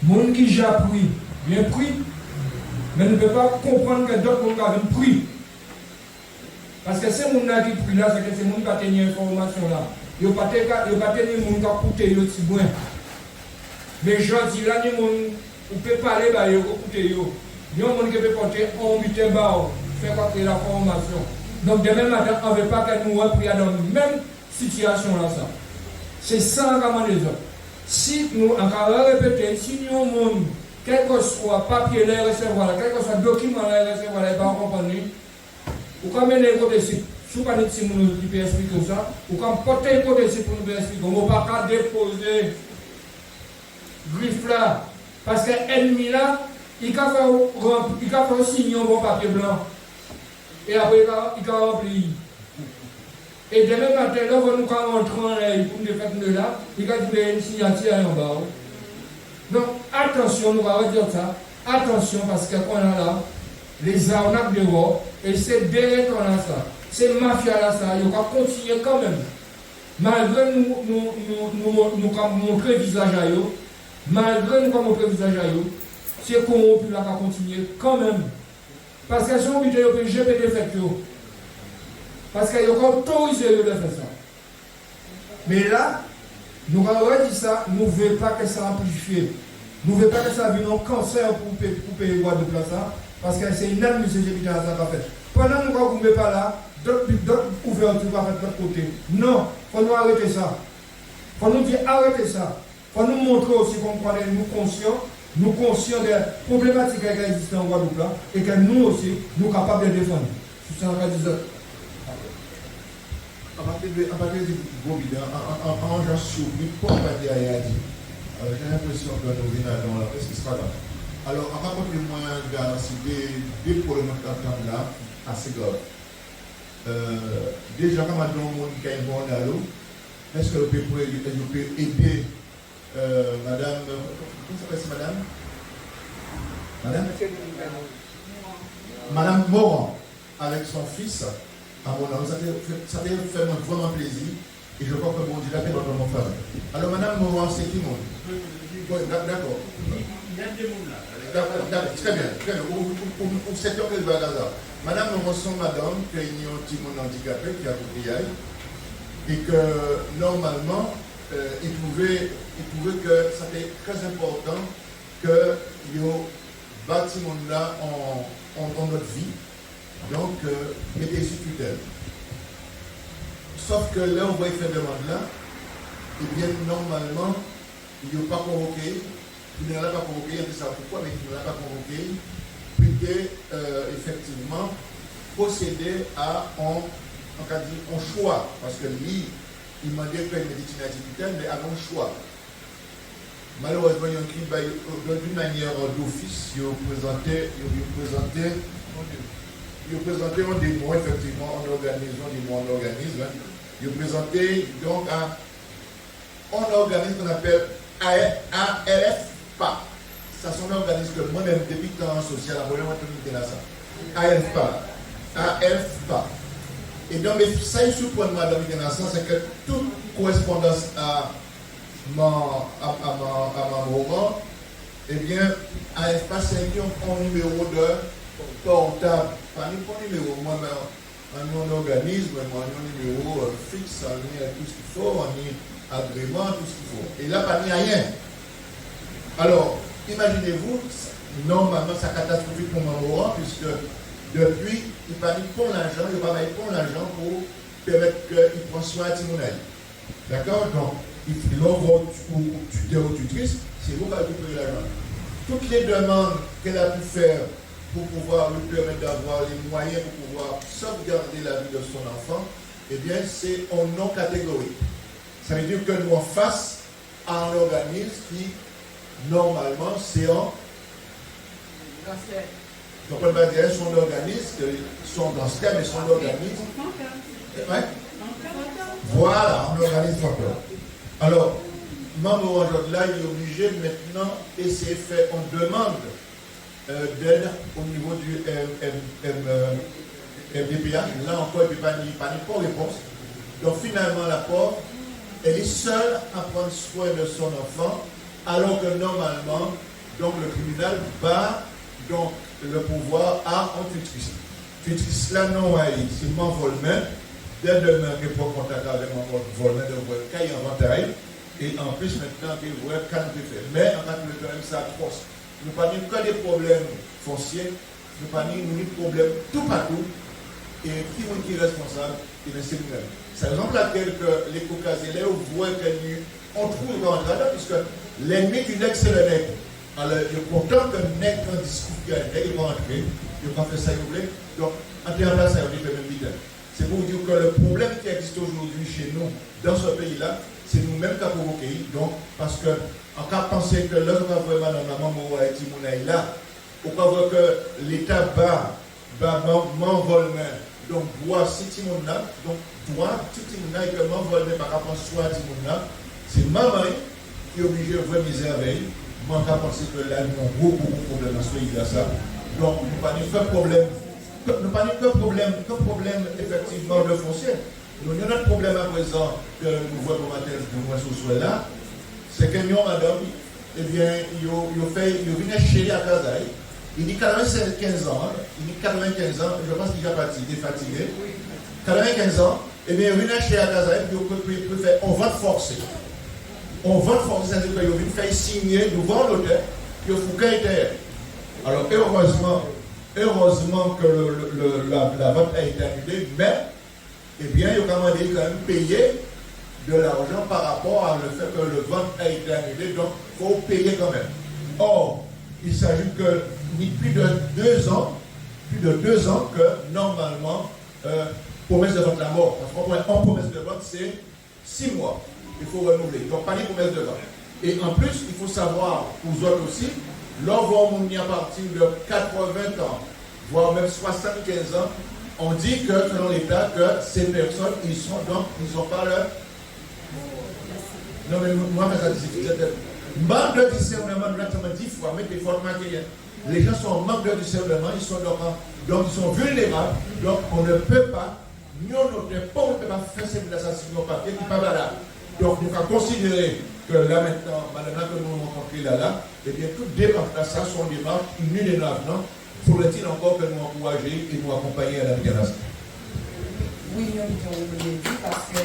Monde qui j'ai appris, bien pris, mais ne peut pas comprendre que d'autres monde ont pris. Parce que ces gens qui pris là, c'est que ces gens qui ont tenu information là. Ils n'ont pas tenu les gens qui ont coûté le petit boin. Mais je dis là, les gens qui peuvent parler, ils ont coûté. Il y a des gens qui peuvent porter un butin bas, faire quoi que la formation. Donc demain matin, on ne veut pas que nous reprenions dans la même situation là. C'est ça comment les autres. Si nous, encore répéter, si nous avons quel que soit papier les recevoir, quel que soit document les recevoir, les pas comprendre, ou comme les côtés si vous pas de si nous qui peut expliquer ça, ou comme porter côté si pour nous expliquer, on ne va pas déposer griffe là, parce que l'ennemi là, il va faire signer un bon papier blanc, et après il va remplir. Et demain matin, là, nous rentrons en l'air pour nous faire de là, il va dire une signature en bas. Donc, attention, nous allons dire ça. Attention, parce qu'on a là les arnaques de dehors, et c'est derrière qu'on a ça. C'est mafia là, ça. Il va continuer quand même. Malgré nous montrer le visage à eux, malgré nous montrer le visage à eux, c'est corrompu là, va continuer quand même. Parce que si on dit que je peux le faire. Parce qu'ils ont autorisé de faire ça. Mais là, nous avons dit ça, nous ne voulons pas que ça amplifie. Nous ne voulons pas que ça vienne un cancer pour payer le droit de place. Parce que c'est une administration qui a fait. Pendant que nous ne sommes pas là, d'autres ouvertures vont faire de l'autre côté. Non, il faut nous arrêter ça. Il faut nous dire arrêtez ça. Il faut nous montrer aussi qu'on est nous conscients des problématiques qui existent en Guadeloupe et que nous aussi, nous sommes capables de défendre. C'est ça qu'on dit. À partir de Bobida, en gens surpris, pour pas dire à dit. J'ai l'impression que nous venons dans la presse qui sera là. Alors, à part de moi, des problèmes là, assez graves. Déjà, quand on a un monde qui a un bon allo, est-ce que vous pouvez aider madame, comment s'appelle ce madame? Madame Moran, avec son fils. À mon âme, ça fait vraiment plaisir et je crois que bon Dieu l'a fait dans mon famille. Alors, madame Moran, c'est qui mon? D'accord. Il y a des mots là. Très bien. Pour 7 ans que je vais à Gaza. Madame Moran, son madame, qui a un petit monde handicapé, qui a coupé et que normalement, il trouvait que c'était très important que nous bâtissons là en notre vie. Donc, mettez sous tutelle. Sauf que là, on va y faire demande là, et bien, normalement, il n'est pas convoqué, il ne l'a pas convoqué, il ça pourquoi, mais il ne l'a pas convoqué, puis effectivement, procéder à un choix, parce que lui, il m'a dit qu'il m'a dit tutelle, mais avant un choix. Malheureusement, il y a d'une manière d'office, il présentait un démon, effectivement, en organisme. Il présentait donc un organisme qu'on appelle ALFPA. C'est un organisme que moi-même, depuis le temps social, ALFPA. Et donc, ça, il surprend moi dans le c'est que toute correspondance à ma roman, eh bien, ALFPA, c'est un numéro de portable. Pas un numéro, moi, un organisme, un numéro fixe, on a tout ce qu'il faut, on a agrément, tout ce qu'il faut. Et là, pas ni rien. Alors, imaginez-vous, normalement, ça catastrophique pour mon puisque depuis, il n'a pas mis pour l'argent, il n'a pas mis pour l'argent pour permettre qu'il prenne soin de Timonaï. D'accord? Donc, il l'envoie ou tuteur ou tutrice, c'est vous qui récupérez l'argent. Toutes les demandes qu'elle a pu faire pour pouvoir lui permettre d'avoir les moyens pour pouvoir sauvegarder la vie de son enfant, eh bien, c'est en non catégorique. Ça veut dire que nous en face à un organisme qui, normalement, c'est en... Donc, on va dire son organisme, son dans ce cas, mais son organisme... Ouais? Voilà, un organisme encore. Alors, membre aujourd'hui, là, il est obligé maintenant d'essayer de faire une demande d'aide au niveau du MDPH. Là encore, il n'y a pas de réponse. Donc finalement, la pauvre, elle est seule à prendre soin de son enfant alors que normalement, donc le tribunal bat donc le pouvoir à un tutrice. Tutrice là non, c'est mon volman. Dès demain, il faut contact avec mon volman de voir qu'il y a un inventaire. Et en plus, maintenant, il faut voir quand il fait. Mais en fait, le temps, ça atroce. Nous ne parlons que des problèmes fonciers, nous parlons des problèmes tout partout. Et qui est responsable? C'est nous-mêmes. C'est la raison pour laquelle les caucasiens voient qu'on trouve dans le radar, puisque l'ennemi du nègre, c'est le nègre. Alors, il est content que le nègre, quand il discute, il va entrer, il va faire ça, il voulait. Donc, en place, ça va être même vite. C'est pour dire que le problème qui existe aujourd'hui chez nous, dans ce pays-là, c'est nous-mêmes qui avons provoqué. Donc, parce que, en cas de penser que là, on va vraiment normalement mourir avec Timouna là, on va voir que l'État bat m'envole, donc, bois si Timouna, donc, toi, si Timouna, et que m'envole par rapport à soi Timouna, c'est maman qui est obligée de voir misère avec. Moi, je pense que là, nous avons beaucoup de problèmes dans ce pays-là, ça. Donc, nous n'avons pas de problème. Nous n'avons pas de problème, effectivement, de foncier. Nous avons notre problème à présent que nous voyons matin de moins ce là, c'est que nous, madame, eh bien, il vient chez à Kazaï. Il dit 95 ans, je pense qu'il est parti, il est fatigué. 95 ans, eh bien, il vient chez à Kazaï, il peut faire un vote forcé. On vote forcé, c'est-à-dire qu'il vient faire signer devant l'auteur, qu'il faut qu'il était. Alors, heureusement que la vote a été annulée, mais, eh bien, il a quand même payé de l'argent par rapport à le fait que le vote a été annulé, donc il faut payer quand même. Or, il s'agit que plus de 2 ans que normalement, promesse de vote la mort. Parce qu'en promesse de vote, c'est 6 mois. Il faut renouveler. Donc, pas les promesses de vote. Et en plus, il faut savoir, aux autres aussi, l'envoi à partir de 80 ans, voire même 75 ans, on dit que, selon l'État, que ces personnes, ils n'ont pas leur... Non, mais moi, ça dit, manque de discernement, exactement 10 fois, mais des fois, les gens sont en manque de discernement, ils sont donc ils sont vulnérables, donc on ne peut pas, nous, on ne peut pas faire cette assassination au papier qui n'est pas valable. Donc, nous avons considéré que là maintenant, madame, que nous avons rencontré là, eh bien, toutes démarches là, ça sont des démarches nues et non. Faudrait-il encore que nous encourager et nous accompagner à la migration? Oui, nous avons dit parce que